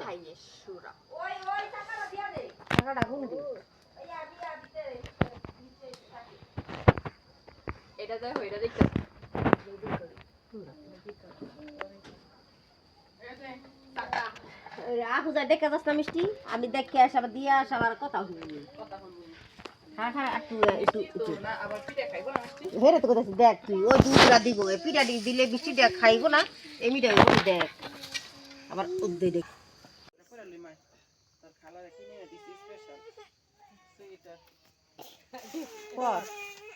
খাইয়ে সুরা টাকাটা কোন দিন এটা দেখো এটা দেখতে আপু যা দেখে যাস না মিষ্টি আমি দেখে আসা আবার দিয়ে আসা আবার কথা হইনি হ্যাঁ হ্যাঁ একটু হেরে তো কথা দেখ তুই ওই দুধটা দিব পিঠা দিলে মিষ্টিটা খাইব না এমনিটা দেখ আবার উদ্দে দেখ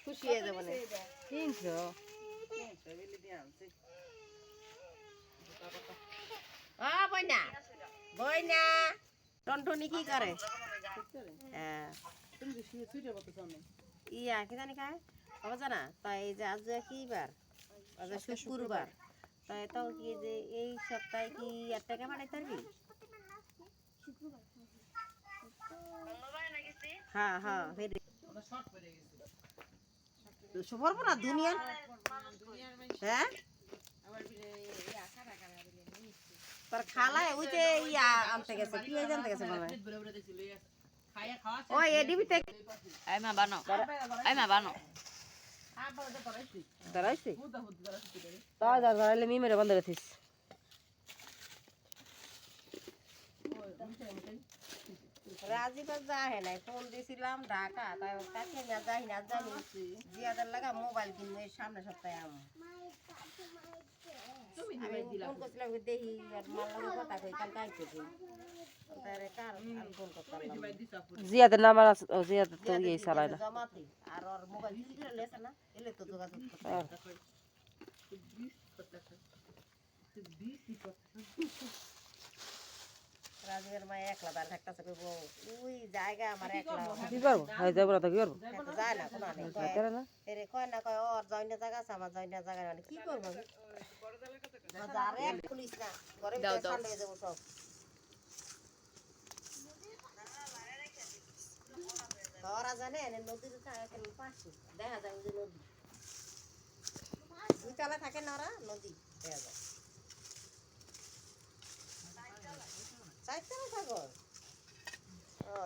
খুশি হয়ে যাবো না 300 বইনা বইনা টনটনি কি করে হ্যাঁ ইয়া কি জানি খায় বাবা জানা তাই এই যে আজ কি বার আজ শুক্রবার তাই তো কি যে এই সপ্তাহে কি 1 টাকা পাঠাই পারবি হ্যাঁ হ্যাঁ হেরে সবার না দুনিয়া হ্যাঁ তোর খালায় ওই যে ইয়া আনতে গেছে কি ওই জানতে গেছে মনে হয় ওই এডিবি থেকে আই মা বানাও দাঁড়াইছি তাও দাঁড়াইলে মি মেরে বন্ধ রেছিস রাজিবা যায় নাই ফোন দিছিলাম ঢাকা তাই কাছে না যাই না জানি জিয়াদার লাগা মোবাইল কিনবে সামনে সপ্তাহে আমি ফোন করছিলাম দেখি কথা কই কাল কাইতে জিয়াদের নাম্বার আছে জিয়াদের তো এই চালায় না আর ওর মোবাইল চুরি করে লেছে না এলে তো যোগাযোগ রাজীবের মা একলা দাঁড় থাকতেছে কইব ওই জায়গা আমার একলা কি করব হই যাব না তো কি করব যায় না কোন নেই করে না এরে কয় না কয় ওর জয়না জায়গা আছে আমার জয়না জায়গা মানে কি করব বাজারে পুলিশ না ঘরে ভিতরে ঠান্ডা হয়ে যাব সব ওরা জানে নদীর পাশে দেখা যায় যে নদী দুই তলা থাকে না ওরা নদী দেখা যায় চাইতে থাকো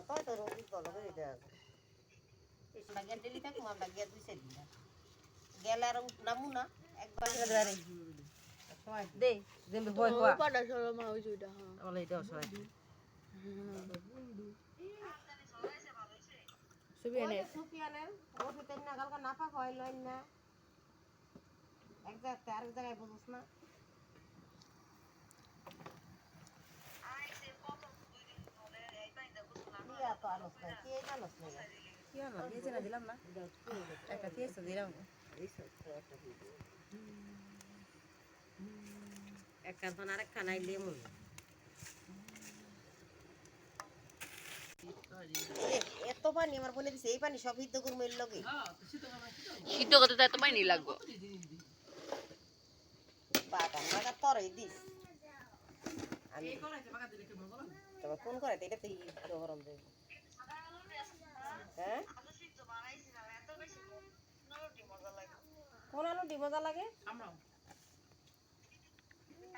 তাই তো নদী কল করে দেখা যায় বাগিয়া ডেলি থাকো আমরা গিয়া 2-4 দিন গেলে আর নামু না একবার দে যেমন হয় কোয়া পাড়া চলো মা ওই জুইটা হ্যাঁ বলে এটা সবাই সুফিয়ানের ওর তেন না গালকা নাফা হইলইন না এক জায়গা আর এক জায়গায় বুঝছ না ইয়া তো আলোচনা কি এই আলোচনা কি হলো দিয়েছে না দিলাম না একটা দিয়েছে দিলাম এক কান আরেক খানাই লেমন এত পানি আমার বলে দিছে এই পানি সব হিদ্ধ করব এর লগে সিদ্ধ করতে এত পানি লাগবে বাটা মাগা তরই দিস আমি এই কোনাইতে মাগা দিলে কি বলবো তবে কোন করে এটা তো হিদ্ধ গরম দেব হ্যাঁ সিদ্ধ বানাইছিলাম এত বেশি নরটি মজা লাগে কোন আলুটি মজা লাগে আমরাও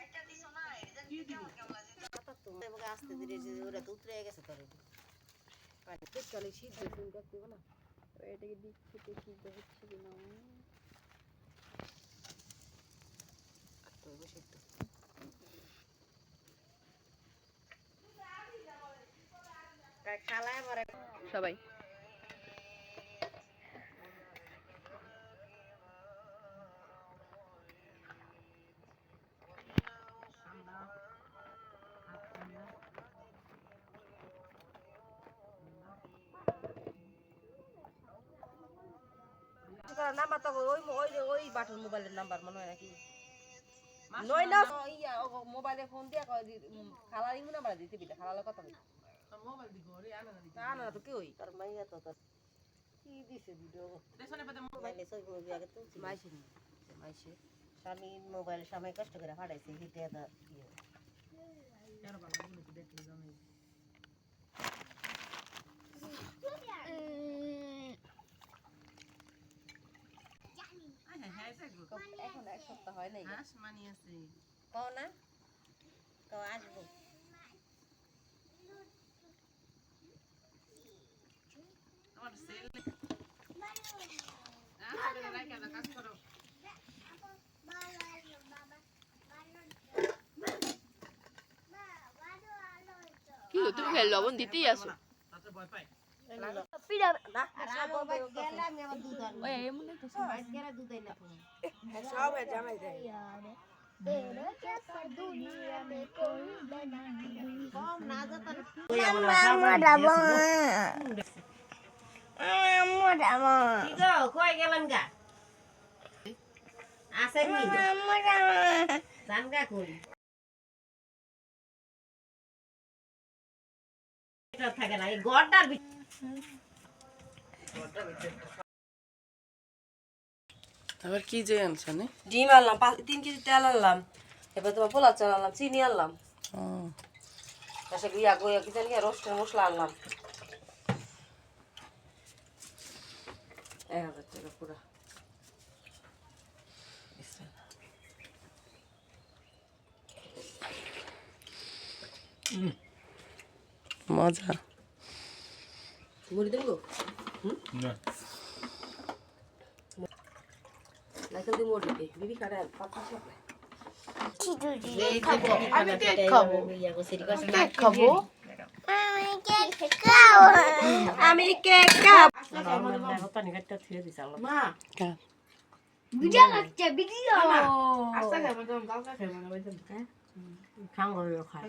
এটা দিছো না এটা কি কেমন লাগে কথা তো এবারে আস্তে ধীরে ওরা তো উতরে গেছে তোর পানি চলে সিদ্ধ তুমি করতে না এটাকে দিচ্ছি তো সিদ্ধ হচ্ছে কিনা তো বসে তো খালায় মরে সবাই নাম্বার তো ওই বাটন মোবাইলের নাম্বার মনে হয় নাকি নয় না ইয়া মোবাইলে ফোন দিয়া কয় খালার ইমু নাম্বার দিতে বিটা খালার কথা বলি মোবাইল দি ঘরে আনা না তো কি হই তার মাইয়া তো কি দিছে ভিডিও দেশনে পদে মোবাইলে সব মুভি আগে তো মাইছে স্বামী মোবাইল সময় কষ্ট করে ফাড়াইছে হিটে দা ইয়ে কেন ভালো বলে দেখতে জানাই এখন এক সপ্তাহ হয় নাই হাঁস মানি আছে কও না কও আসবো কি গো, তুমি খালি লবণ দিতেই আসো। ওই এমন একটা কই গেলেন গা আসেন নি জান গা কই এটা থাকে না এই গড়টার আবার কি যে আনছানে? ডিম আনলাম 3 কেজি তেল আনলাম এবার তোমার পোলা চাল আনলাম চিনি আনলাম ও তারপরে ইয়া গোয়া কি জানি রোস্টের মশলা আনলাম 1000 টাকা পুরো মজা। মুড়ি দেবো না লাইকেল দি মুড়ি দে বিবি কাটা পাতা সব আমি কেক খাবো। কেক খাবো। আমি কেক খাব মা কা ভিডিও লাগছে ভিডিও। খাও খাও